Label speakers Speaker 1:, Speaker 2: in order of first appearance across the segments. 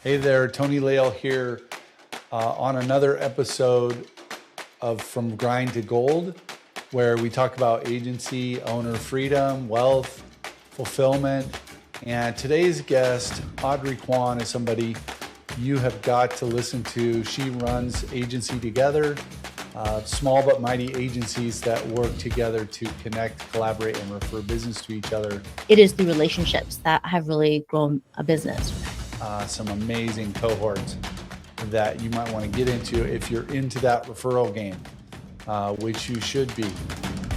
Speaker 1: Hey there, Tony Lael here on another episode of From Grind to Gold, where we talk about agency, owner freedom, wealth, fulfillment. And today's guest, Audrey Kwan, is somebody you have got to listen to. She runs Agency Together, small but mighty agencies that work together to connect, collaborate, and refer business to each other.
Speaker 2: It is the relationships that have really grown a business.
Speaker 1: Some amazing cohorts that you might want to get into if you're into that referral game, which you should be.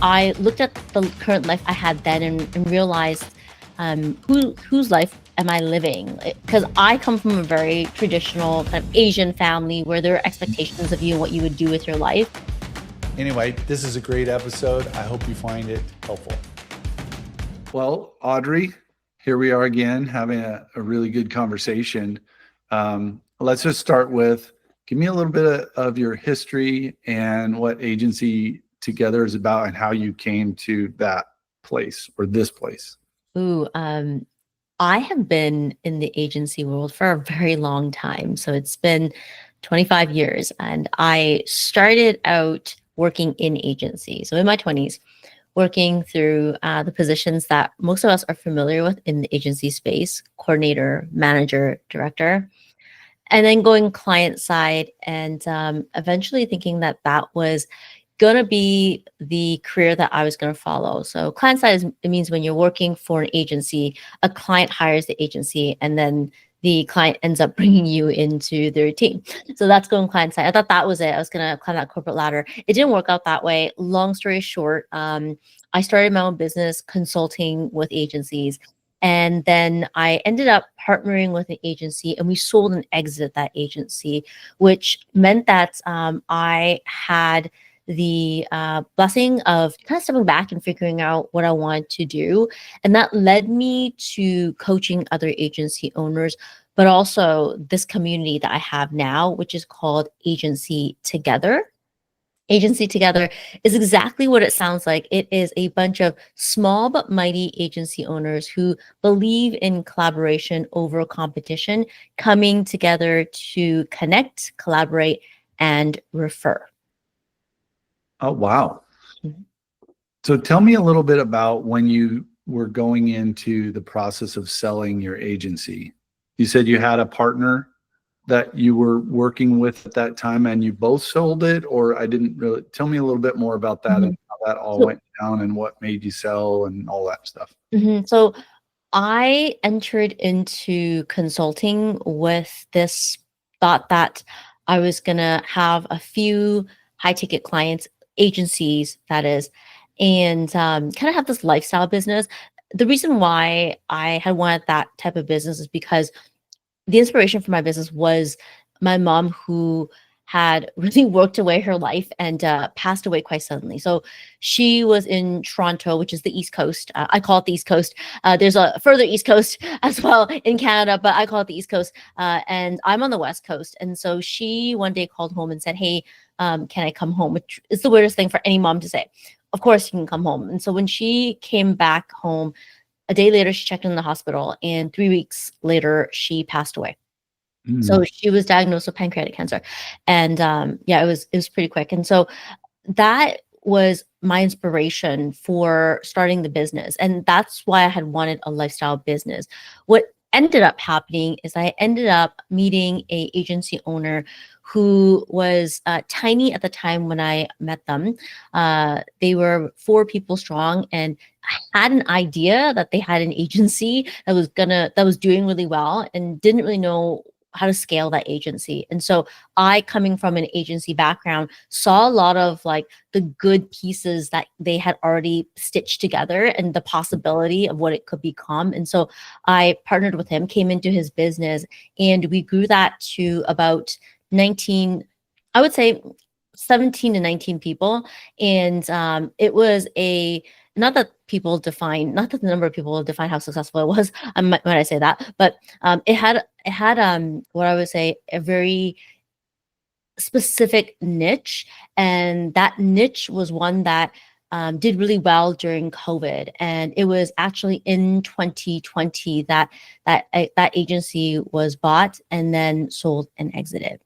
Speaker 2: I looked at the current life I had then and realized whose life am I living? Because I come from a very traditional kind of Asian family where there are expectations of you and what you would do with your life.
Speaker 1: Anyway, this is a great episode. I hope you find it helpful. Well, Audrey, here we are again having a really good conversation. Let's just start with, give me a little bit of your history and what Agency Together is about and how you came to that place or this place.
Speaker 2: I have been in the agency world for a very long time. So it's been 25 years, and I started out working in agency. So in my 20s, working through the positions that most of us are familiar with in the agency space: coordinator, manager, director, and then going client side, and eventually thinking that that was going to be the career that I was going to follow. So client side it means when you're working for an agency, a client hires the agency, and then the client ends up bringing you into their team. So that's going client side. I thought that was it. I was going to climb that corporate ladder. It didn't work out that way. Long story short, I started my own business consulting with agencies. And then I ended up partnering with an agency, and we sold and exited that agency, which meant that I had the blessing of kind of stepping back and figuring out what I wanted to do. And that led me to coaching other agency owners, but also this community that I have now, which is called Agency Together. Agency Together is exactly what it sounds like. It is a bunch of small but mighty agency owners who believe in collaboration over competition, coming together to connect, collaborate, and refer.
Speaker 1: Oh, wow.
Speaker 2: Mhm.
Speaker 1: So tell me a little bit about when you were going into the process of selling your agency. You said you had a partner that you were working with at that time and you both sold it, or I didn't really, tell me a little bit more about that and how that all
Speaker 2: So,
Speaker 1: went down and what made you sell and all that stuff.
Speaker 2: so I entered into consulting with this thought that I was going to have a few high ticket clients, agencies, that is, and kind of have this lifestyle business. The reason why I had wanted that type of business is because the inspiration for my business was my mom, who had really worked away her life and passed away quite suddenly. So she was in Toronto, which is the East Coast. I call it the East Coast. There's a further East Coast as well in Canada, but I call it the East Coast. And I'm on the West Coast. And so she one day called home and said, "Hey, can I come home?" Which is the weirdest thing for any mom to say. Of course, you can come home. And so when she came back home, a day later, she checked in the hospital, and 3 weeks later, she passed away. So she was diagnosed with pancreatic cancer, and yeah, it was pretty quick. And so that was my inspiration for starting the business, and that's why I had wanted a lifestyle business. What ended up happening is I ended up meeting a agency owner who was tiny at the time when I met them. They were 4 people strong, and I had an idea that they had an agency that was doing really well, and didn't really know how to scale that agency. And so I, coming from an agency background, saw a lot of like the good pieces that they had already stitched together and the possibility of what it could become. And so I partnered with him, came into his business, and we grew that to about 19, I would say 17 to 19 people. And it was not that the number of people define how successful it was, when I say that, but it had what I would say a very specific niche, and that niche was one that did really well during COVID, and it was actually in 2020 that that agency was bought and then sold and exited.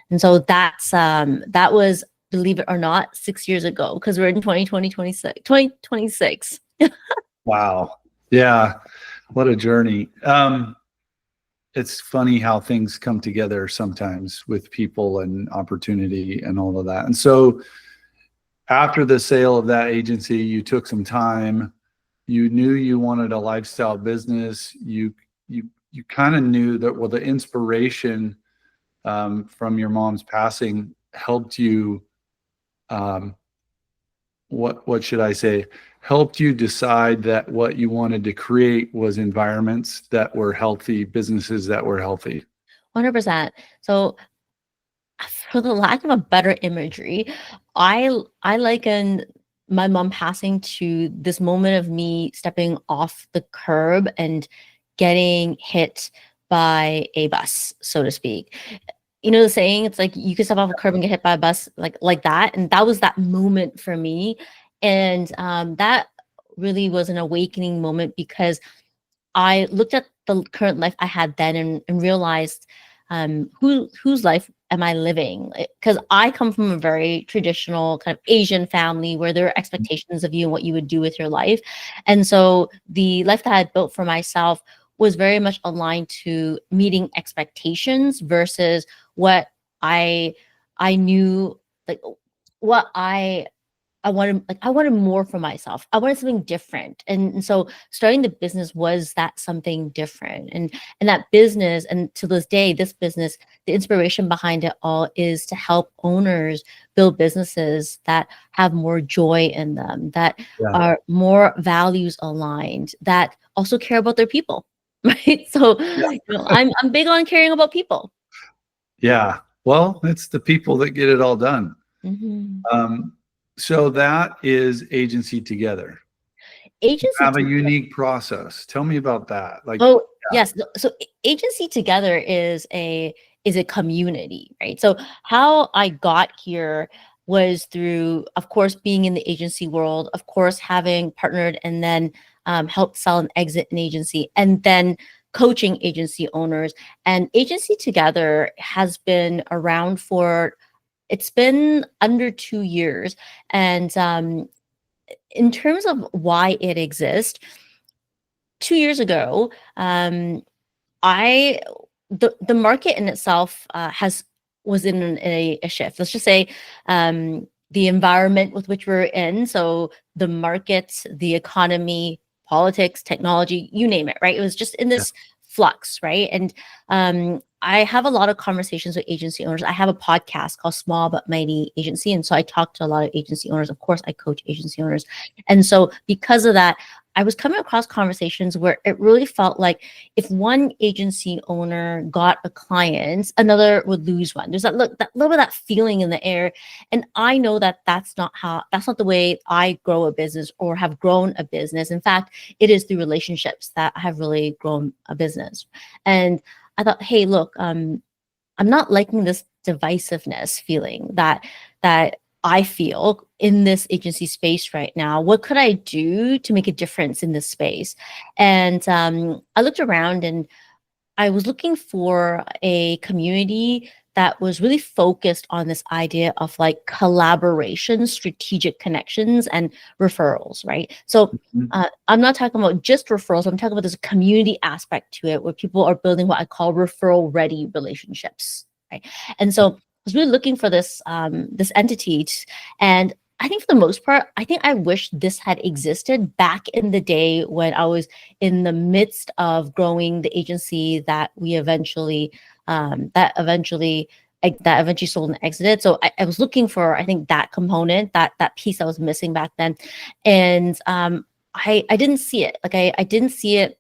Speaker 2: And so that was, believe it or not, 6 years ago, because we're in 2026.
Speaker 1: Wow. Yeah. What a journey. It's funny how things come together sometimes with people and opportunity and all of that. And so after the sale of that agency, you took some time. You knew you wanted a lifestyle business. You kind of knew that, well, the inspiration from your mom's passing helped you. What should I say? Helped you decide that what you wanted to create was environments that were healthy, businesses that were healthy.
Speaker 2: 100%. So, for the lack of a better imagery, I liken my mom passing to this moment of me stepping off the curb and getting hit by a bus, so to speak. You know the saying, it's like you can step off a curb and get hit by a bus, like that. And that was that moment for me. And that really was an awakening moment, because I looked at the current life I had then, and realized whose life am I living? Because I come from a very traditional kind of Asian family where there are expectations of you and what you would do with your life. And so the life that I had built for myself was very much aligned to meeting expectations versus what I knew, like what I wanted, like I wanted more for myself. I wanted something different. And so starting the business was that something different. And that business, and to this day, this business, the inspiration behind it all is to help owners build businesses that have more joy in them, that
Speaker 1: Yeah.
Speaker 2: are more values aligned, that also care about their people. Right. So,
Speaker 1: Yeah.
Speaker 2: I'm big on caring about people.
Speaker 1: Yeah. Well, it's the people that get it all done.
Speaker 2: Mhm.
Speaker 1: Um, so that is Agency Together.
Speaker 2: Agency
Speaker 1: Have a unique process. Tell me about that. Like,
Speaker 2: Oh,
Speaker 1: yeah.
Speaker 2: yes. So agency together is a community, right? So how I got here was through, of course, being in the agency world, of course, having partnered and then helped sell and exit an agency, and then coaching agency owners. And agency together has been around for, it's been under 2 years. And in terms of why it exists, 2 years ago, I the market in itself has was in a shift. Let's just say the environment with which we're in. So the markets, the economy, politics, technology, you name it, right? It was just in
Speaker 1: Yeah.
Speaker 2: this flux, right? And I have a lot of conversations with agency owners. I have a podcast called Small But Mighty Agency. And so I talk to a lot of agency owners. Of course, I coach agency owners. And so because of that, I was coming across conversations where it really felt like if one agency owner got a client, another would lose one. There's that little bit of that feeling in the air. And I know that that's not the way I grow a business or have grown a business. In fact, it is through relationships that I have really grown a business. And I thought, hey, look, I'm not liking this divisiveness feeling that I feel in this agency space right now. What could I do to make a difference in this space? And I looked around, and I was looking for a community that was really focused on this idea of like collaboration, strategic connections, and referrals, right? So
Speaker 1: Mhm.
Speaker 2: I'm not talking about just referrals. I'm talking about this community aspect to it where people are building what I call referral ready relationships, right? And so I was really looking for this entity, and I think for the most part, I think I wish this had existed back in the day when I was in the midst of growing the agency that we eventually that eventually sold and exited. So I was looking for, I think, that component, that piece that was missing back then. And I didn't see it. Like I didn't see it.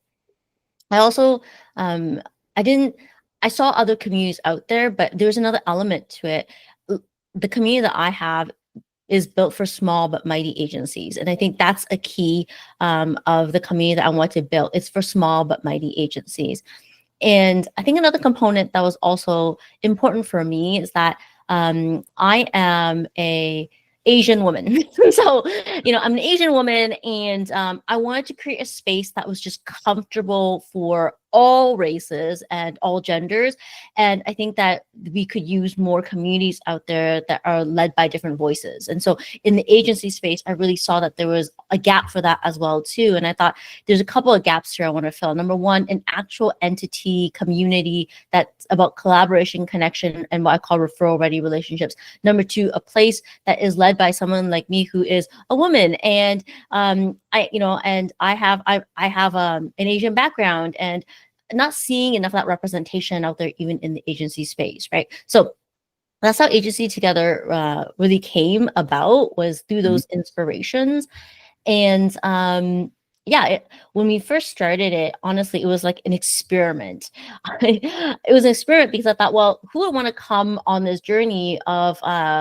Speaker 2: I also I didn't I saw other communities out there, but there's another element to it. The community that I have is built for small but mighty agencies. And I think that's a key of the community that I want to build. It's for small but mighty agencies. And I think another component that was also important for me is that I am Asian woman. So, I'm an Asian woman, and I wanted to create a space that was just comfortable for all races and all genders. And I think that we could use more communities out there that are led by different voices. And so in the agency space, I really saw that there was a gap for that as well too. And I thought there's a couple of gaps here I want to fill. Number one, an actual entity community that's about collaboration, connection, and what I call referral ready relationships. Number two, a place that is led by someone like me who is a woman, and I have an Asian background, and not seeing enough of that representation out there, even in the agency space, right? So that's how Agency Together really came about, was through those inspirations. And when we first started it, honestly, it was like an experiment. It was an experiment because I thought, well, who would want to come on this journey of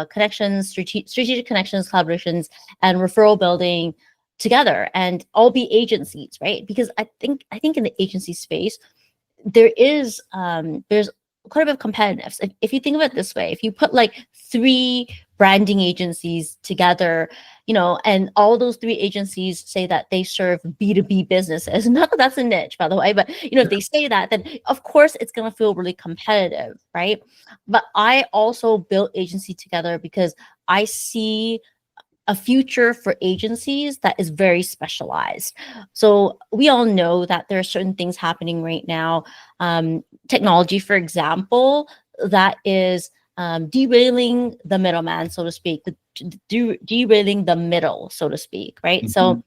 Speaker 2: connections, strategic connections, collaborations, and referral building together, and all be agencies, right? Because I think in the agency space, there's quite a bit of competitiveness. If you think of it this way, if you put like 3 branding agencies together, and all those 3 agencies say that they serve B2B businesses, not that that's a niche, by the way, but if they say that, then of course it's going to feel really competitive, right? But I also built Agency Together because I see a future for agencies that is very specialized. So we all know that there are certain things happening right now. Technology, for example, that is derailing the middleman, so to speak, derailing the middle, so to speak, right? So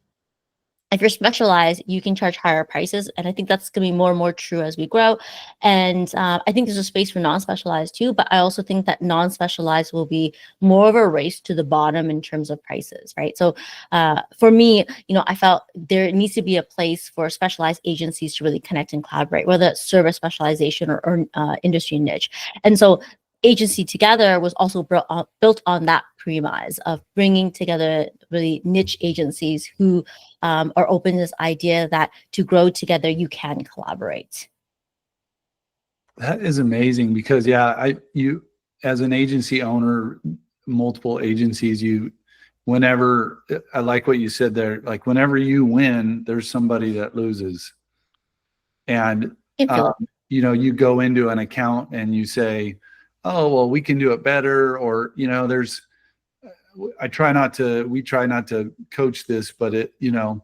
Speaker 2: if you're specialized, you can charge higher prices. And I think that's going to be more and more true as we grow. And I think there's a space for non-specialized too, but I also think that non-specialized will be more of a race to the bottom in terms of prices, right? So for me, I felt there needs to be a place for specialized agencies to really connect and collaborate, whether it's service specialization or industry niche. And so Agency Together was also built on that premise of bringing together really niche agencies who are open to this idea that to grow together, you can collaborate.
Speaker 1: That is amazing because you as an agency owner, multiple agencies, whenever, I like what you said there, like whenever you win, there's somebody that loses. And you go into an account and you say, oh, well, we can do it better, or we try not to coach this, but you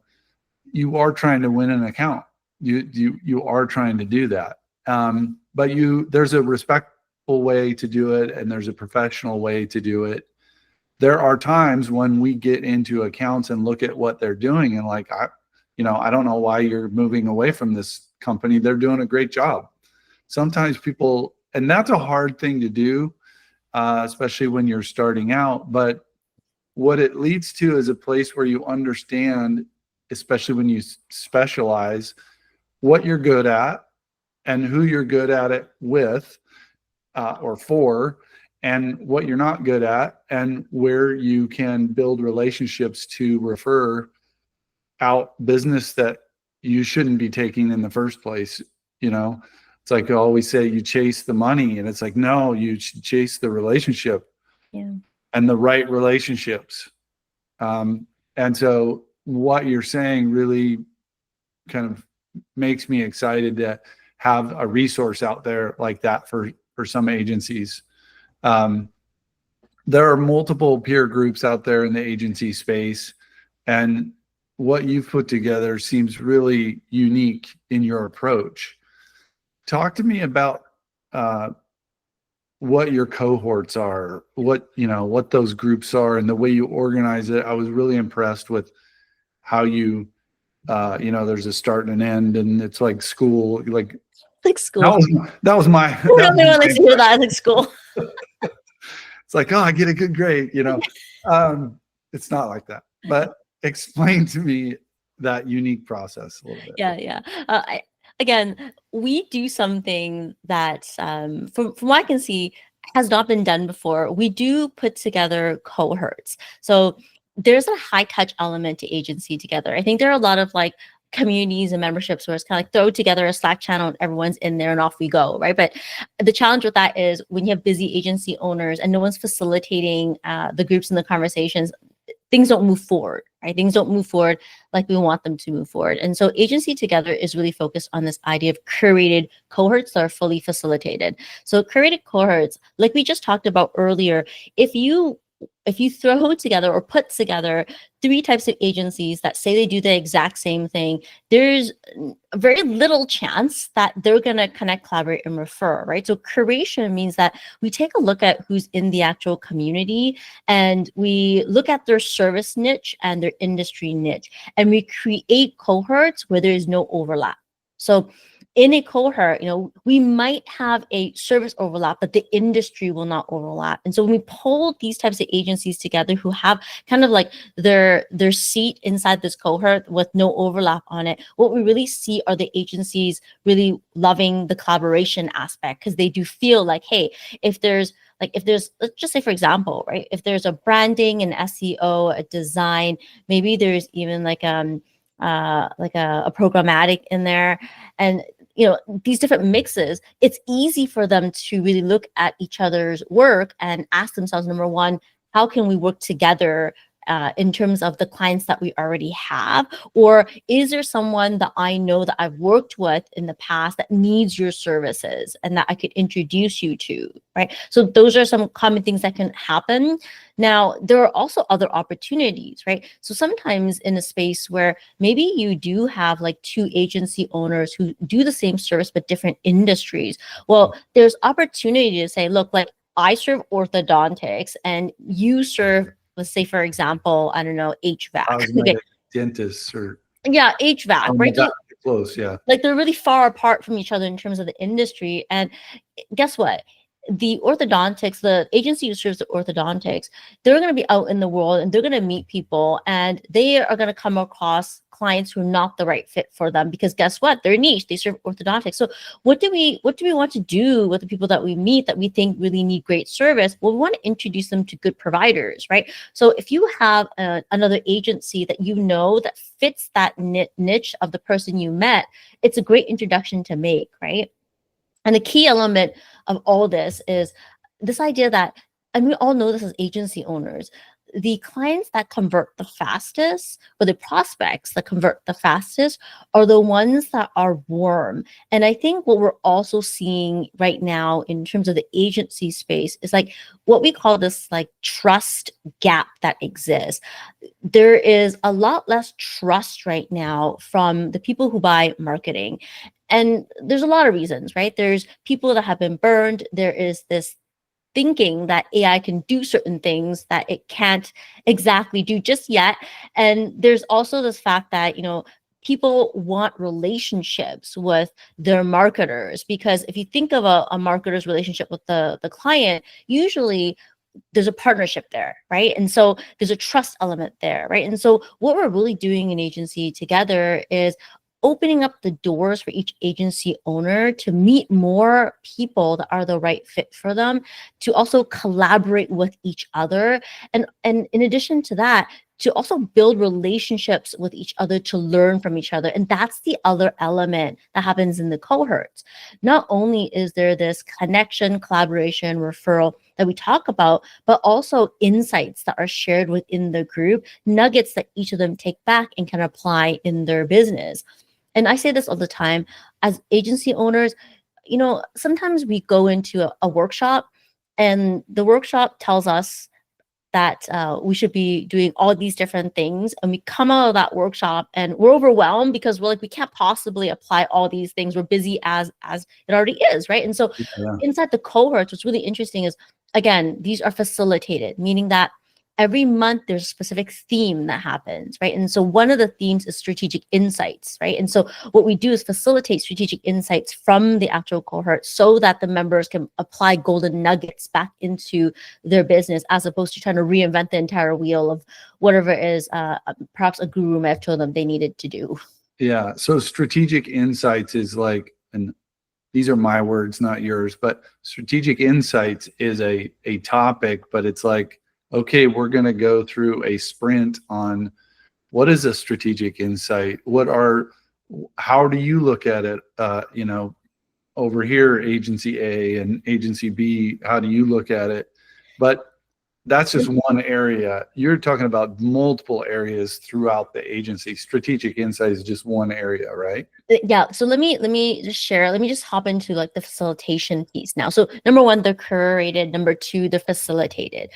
Speaker 1: are trying to win an account. You are trying to do that. But there's a respectful way to do it, and there's a professional way to do it. There are times when we get into accounts and look at what they're doing, and like, I don't know why you're moving away from this company. They're doing a great job. Sometimes people, and that's a hard thing to do, especially when you're starting out. But what it leads to is a place where you understand, especially when you specialize, what you're good at and who you're good at it with or for, and what you're not good at, and where you can build relationships to refer out business that you shouldn't be taking in the first place. It's like I always say, you chase the money, and it's like, no, you should chase the relationship and the right relationships. And so what you're saying really kind of makes me excited to have a resource out there like that for some agencies. There are multiple peer groups out there in the agency space, and what you've put together seems really unique in your approach. Talk to me about what your cohorts are, what those groups are, and the way you organize it. I was really impressed with how you, there's a start and an end, and it's like school, like
Speaker 2: school.
Speaker 1: That was my.
Speaker 2: Who doesn't want to hear that? Like school.
Speaker 1: It's like, oh, I get a good grade. It's not like that. But explain to me that unique process a little bit.
Speaker 2: Yeah. Again, we do something that, from what I can see, has not been done before. We do put together cohorts. So there's a high touch element to Agency Together. I think there are a lot of like communities and memberships where it's kind of like throw together a Slack channel and everyone's in there and off we go, right? But the challenge with that is when you have busy agency owners and no one's facilitating the groups and the conversations, things don't move forward, right? Things don't move forward like we want them to move forward. And so Agency Together is really focused on this idea of curated cohorts that are fully facilitated. So curated cohorts, like we just talked about earlier, if you throw together or put together 3 types of agencies that say they do the exact same thing, there's very little chance that they're going to connect, collaborate, and refer, right? So curation means that we take a look at who's in the actual community and we look at their service niche and their industry niche, and we create cohorts where there is no overlap. So in a cohort, we might have a service overlap, but the industry will not overlap. And so when we pull these types of agencies together who have kind of like their seat inside this cohort with no overlap on it, what we really see are the agencies really loving the collaboration aspect, because they do feel like, hey, if there's, let's just say, for example, right, if there's a branding, an SEO, a design, maybe there's even like a programmatic in there, and these different mixes, it's easy for them to really look at each other's work and ask themselves, number one, how can we work together in terms of the clients that we already have? Or is there someone that I know that I've worked with in the past that needs your services and that I could introduce you to, right? So those are some common things that can happen. Now, there are also other opportunities, right? So sometimes in a space where maybe you do have like 2 agency owners who do the same service but different industries, well, there's opportunity to say, look, like I serve orthodontics and you serve, let's say, for example, I don't know, HVAC.
Speaker 1: Cosmetic, dentists, or
Speaker 2: Yeah, HVAC,
Speaker 1: oh my
Speaker 2: right? So,
Speaker 1: God, close, yeah.
Speaker 2: like they're really far apart from each other in terms of the industry. And guess what? The orthodontics, the agency who serves the orthodontics, they're going to be out in the world and they're going to meet people and they are going to come across clients who are not the right fit for them, because guess what? They're niche. They serve orthodontics. So what do we want to do with the people that we meet that we think really need great service? Well, we want to introduce them to good providers, right? So if you have another agency that that fits that niche of the person you met, it's a great introduction to make, right? And the key element of all this is this idea that, and we all know this as agency owners, the clients that convert the fastest, or the prospects that convert the fastest, are the ones that are warm. And I think what we're also seeing right now in terms of the agency space is like what we call this like trust gap that exists. There is a lot less trust right now from the people who buy marketing. And there's a lot of reasons, right? There's people that have been burned. There is this thinking that AI can do certain things that it can't exactly do just yet. And there's also this fact that, people want relationships with their marketers, because if you think of a marketer's relationship with the client, usually there's a partnership there, right? And so there's a trust element there, right? And so what we're really doing in Agency Together is opening up the doors for each agency owner to meet more people that are the right fit for them, to also collaborate with each other. And in addition to that, to also build relationships with each other, to learn from each other. And that's the other element that happens in the cohorts. Not only is there this connection, collaboration, referral that we talk about, but also insights that are shared within the group, nuggets that each of them take back and can apply in their business. And I say this all the time, as agency owners, sometimes we go into a workshop and the workshop tells us that we should be doing all these different things. And we come out of that workshop and we're overwhelmed because we're like, we can't possibly apply all these things. We're busy as it already is, right? And so inside the cohorts, what's really interesting is, again, these are facilitated, meaning that every month there's a specific theme that happens, right? And so one of the themes is strategic insights, right? And so what we do is facilitate strategic insights from the actual cohort so that the members can apply golden nuggets back into their business, as opposed to trying to reinvent the entire wheel of whatever it is perhaps a guru may have told them they needed to do.
Speaker 1: Yeah. So strategic insights is like, and these are my words, not yours, but strategic insights is a topic, but it's like, okay, we're going to go through a sprint on what is a strategic insight? What are how do you look at it? Over here, agency A and agency B, how do you look at it? But that's just one area. You're talking about multiple areas throughout the agency. Strategic insight is just one area, right?
Speaker 2: Yeah. So let me just share. Let me just hop into like the facilitation piece now. So number one, the curated. Number two, the facilitated.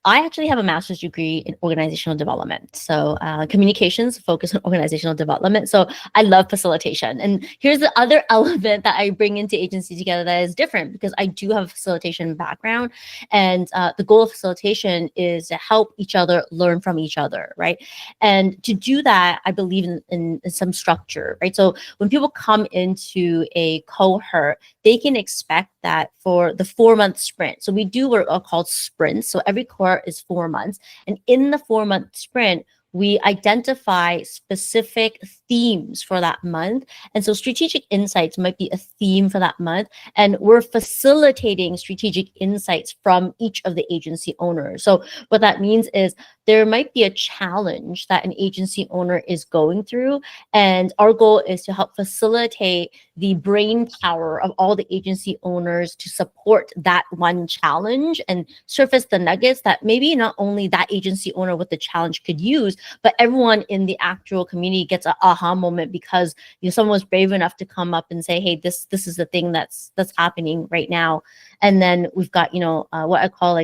Speaker 2: I actually have a master's degree in organizational development. So communications, focus on organizational development. So I love facilitation. And here's the other element that I bring into agency together that is different, because I do have a facilitation background. And the goal of facilitation is to help each other learn from each other, right? And to do that, I believe in some structure, right? So when people come into a cohort, they can expect that for the 4-month sprint. So we do what are called sprints. So every cohort is 4 months. And in the 4-month sprint, we identify specific themes for that month. And so strategic insights might be a theme for that month. And we're facilitating strategic insights from each of the agency owners. So what that means is there might be a challenge that an agency owner is going through. And our goal is to help facilitate the brain power of all the agency owners to support that one challenge and surface the nuggets that maybe not only that agency owner with the challenge could use, but everyone in the actual community gets an aha moment because someone was brave enough to come up and say, hey, this is the thing that's happening right now. And then we've got what I call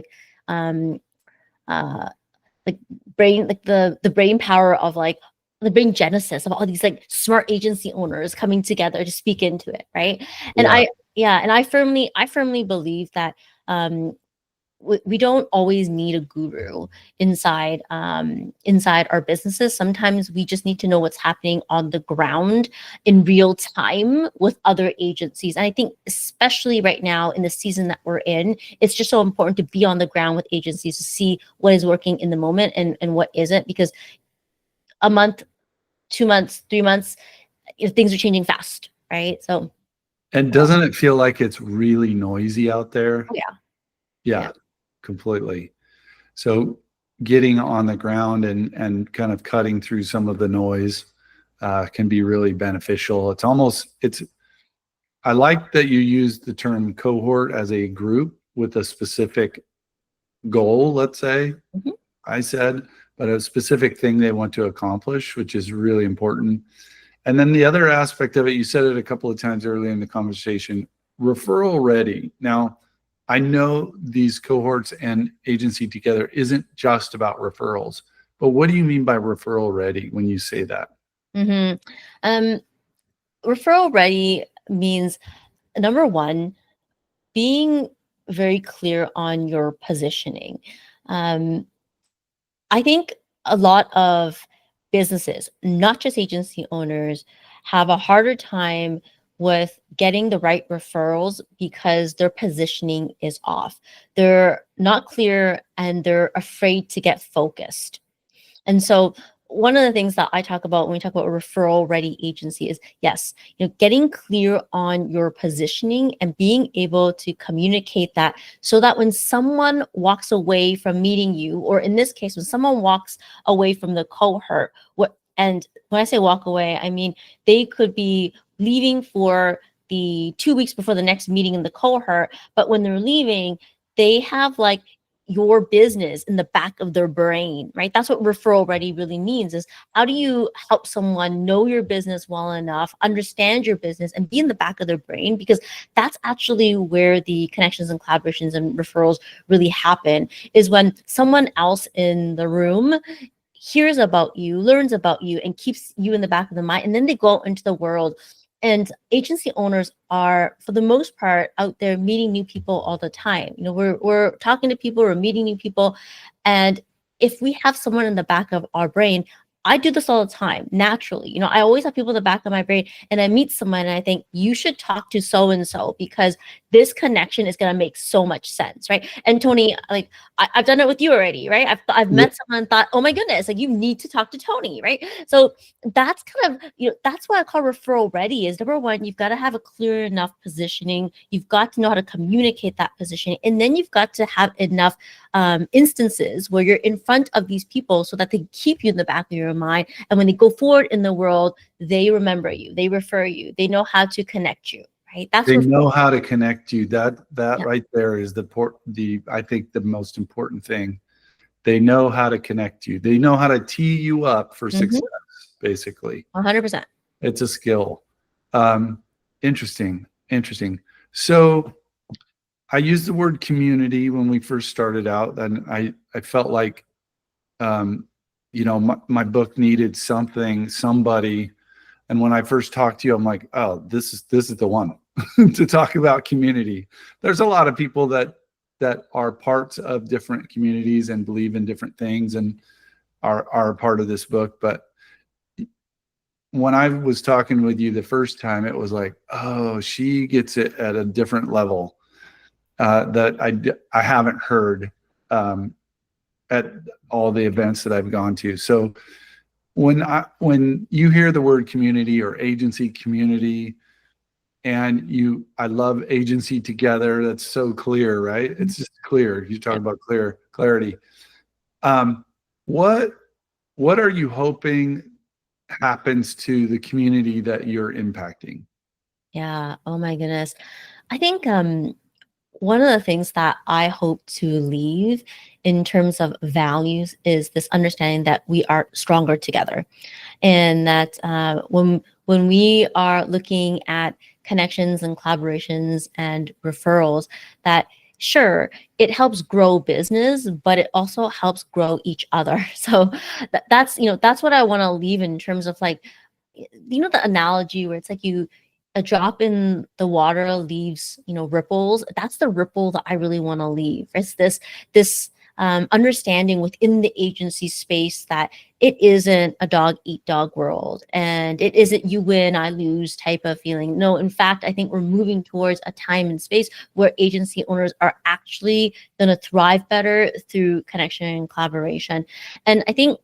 Speaker 2: brain, like the brain power of like the brain genesis of all these like smart agency owners coming together to speak into it, right? And I firmly believe that we don't always need a guru inside our businesses. Sometimes we just need to know what's happening on the ground in real time with other agencies. And I think especially right now in the season that we're in, it's just so important to be on the ground with agencies to see what is working in the moment and what isn't, because a month, 2 months, 3 months, things are changing fast, right? So,
Speaker 1: And doesn't it feel like it's really noisy out there?
Speaker 2: oh yeah.
Speaker 1: Yeah, completely. So getting on the ground and kind of cutting through some of the noise can be really beneficial. I like that you use the term cohort as a group with a specific goal, let's say.
Speaker 2: Mhm.
Speaker 1: I said, but a specific thing they want to accomplish, which is really important. And then the other aspect of it, you said it a couple of times earlier in the conversation, referral ready. Now, I know these cohorts and agency together isn't just about referrals, but what do you mean by referral ready when you say that?
Speaker 2: Referral ready means, number one, being very clear on your positioning. I think a lot of businesses, not just agency owners, have a harder time with getting the right referrals because their positioning is off. They're not clear and they're afraid to get focused. And so one of the things that I talk about when we talk about a referral ready agency is, yes, getting clear on your positioning and being able to communicate that so that when someone walks away from meeting you, or in this case, when someone walks away from the cohort, and when I say walk away, I mean, they could be leaving for the 2 weeks before the next meeting in the cohort, but when they're leaving, they have like your business in the back of their brain, right? That's what referral ready really means, is how do you help someone know your business well enough, understand your business, and be in the back of their brain? Because that's actually where the connections and collaborations and referrals really happen, is when someone else in the room hears about you, learns about you, and keeps you in the back of the mind. And then they go out into the world. And agency owners are, for the most part, out there meeting new people all the time. We're talking to people, we're meeting new people. And if we have someone in the back of our brain, I do this all the time, naturally. I always have people in the back of my brain, and I meet someone and I think, you should talk to so-and-so because this connection is going to make so much sense, right? And Tony, like I've done it with you already, right? I've met someone and thought, oh my goodness, like you need to talk to Tony, right? So that's kind of, that's what I call referral ready, is number one, you've got to have a clear enough positioning. You've got to know how to communicate that positioning. And then you've got to have enough instances where you're in front of these people so that they keep you in the back of your of mind. And when they go forward in the world, they remember you, they refer you, they know how to connect you, right? That's
Speaker 1: They
Speaker 2: what.
Speaker 1: know how to connect you. That
Speaker 2: Yeah.
Speaker 1: right there is I think the most important thing. They know how to connect you. They know how to tee you up for success, basically.
Speaker 2: 100%.
Speaker 1: It's a skill. Interesting. So I used the word community when we first started out, and I felt like, my book needed somebody. And when I first talked to you, I'm like, oh, this is the one to talk about community. There's a lot of people that are parts of different communities and believe in different things and are part of this book. But when I was talking with you the first time, it was like, oh, she gets it at a different level that I haven't heard at all the events that I've gone to. So when you hear the word community or agency community, and I love agency together, that's so clear, right? It's just clear. You talk about clarity. What are you hoping happens to the community that you're impacting?
Speaker 2: Yeah. Oh my goodness. I think one of the things that I hope to leave in terms of values is this understanding that we are stronger together, and that when we are looking at connections and collaborations and referrals, that sure, it helps grow business, but it also helps grow each other. So that's what I want to leave in terms of, like, the analogy where it's like a drop in the water leaves ripples. That's the ripple that I really want to leave. It's this understanding within the agency space that it isn't a dog eat dog world, and it isn't you win I lose type of feeling. No, in fact, I think we're moving towards a time and space where agency owners are actually going to thrive better through connection and collaboration. And I think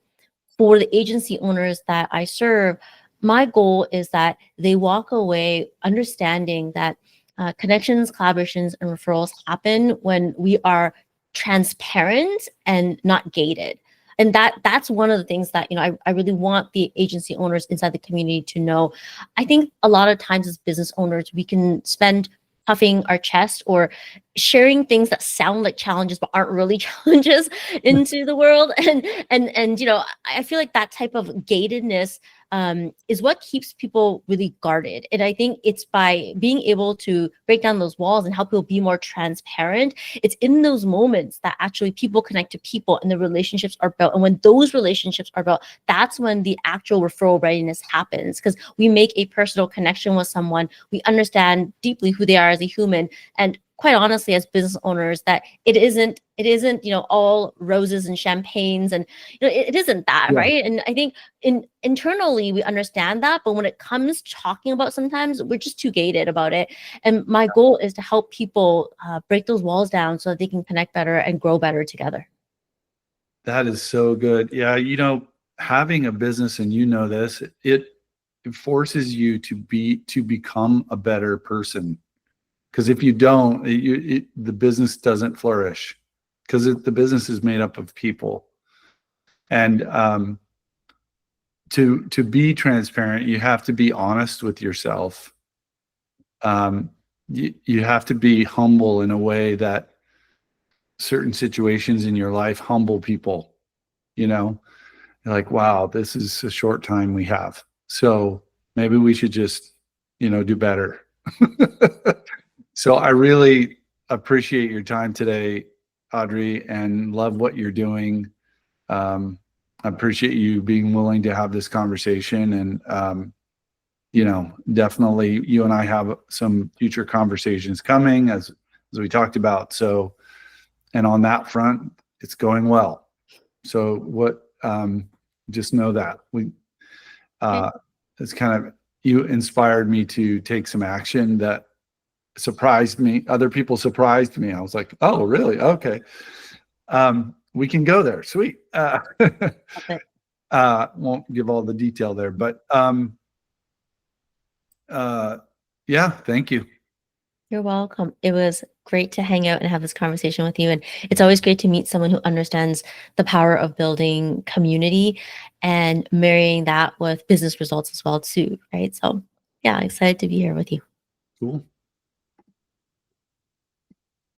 Speaker 2: for the agency owners that I serve, my goal is that they walk away understanding that connections, collaborations, and referrals happen when we are transparent and not gated. And that's one of the things that I really want the agency owners inside the community to know. I think a lot of times as business owners, we can spend puffing our chest or sharing things that sound like challenges but aren't really challenges into the world. And I feel like that type of gatedness is what keeps people really guarded. And I think it's by being able to break down those walls and help people be more transparent. It's in those moments that actually people connect to people and the relationships are built. And when those relationships are built, that's when the actual referral readiness happens, because we make a personal connection with someone. We understand deeply who they are as a human. And quite honestly, as business owners, that it isn't all roses and champagnes, and it isn't that,
Speaker 1: Yeah.
Speaker 2: right? And I think internally we understand that, but when it comes to talking about, sometimes we're just too gated about it. And my goal is to help people break those walls down so that they can connect better and grow better together.
Speaker 1: That is so good. Yeah, having a business, and this, it forces you to become a better person. Because if you don't, the business doesn't flourish, because the business is made up of people. And to be transparent, you have to be honest with yourself. You have to be humble in a way that certain situations in your life humble people. You're like, wow, this is a short time we have, so maybe we should just do better. So I really appreciate your time today, Audrey, and love what you're doing. I appreciate you being willing to have this conversation, and definitely you and I have some future conversations coming as we talked about. So, and on that front, it's going well. So just know that it's kind of, you inspired me to take some action that surprised me. Other people surprised me. I was like, oh, really? Okay. We can go there. Sweet. Won't give all the detail there, but yeah, thank you.
Speaker 2: You're welcome. It was great to hang out and have this conversation with you. And it's always great to meet someone who understands the power of building community and marrying that with business results as well too, right? So yeah, excited to be here with you.
Speaker 1: Cool.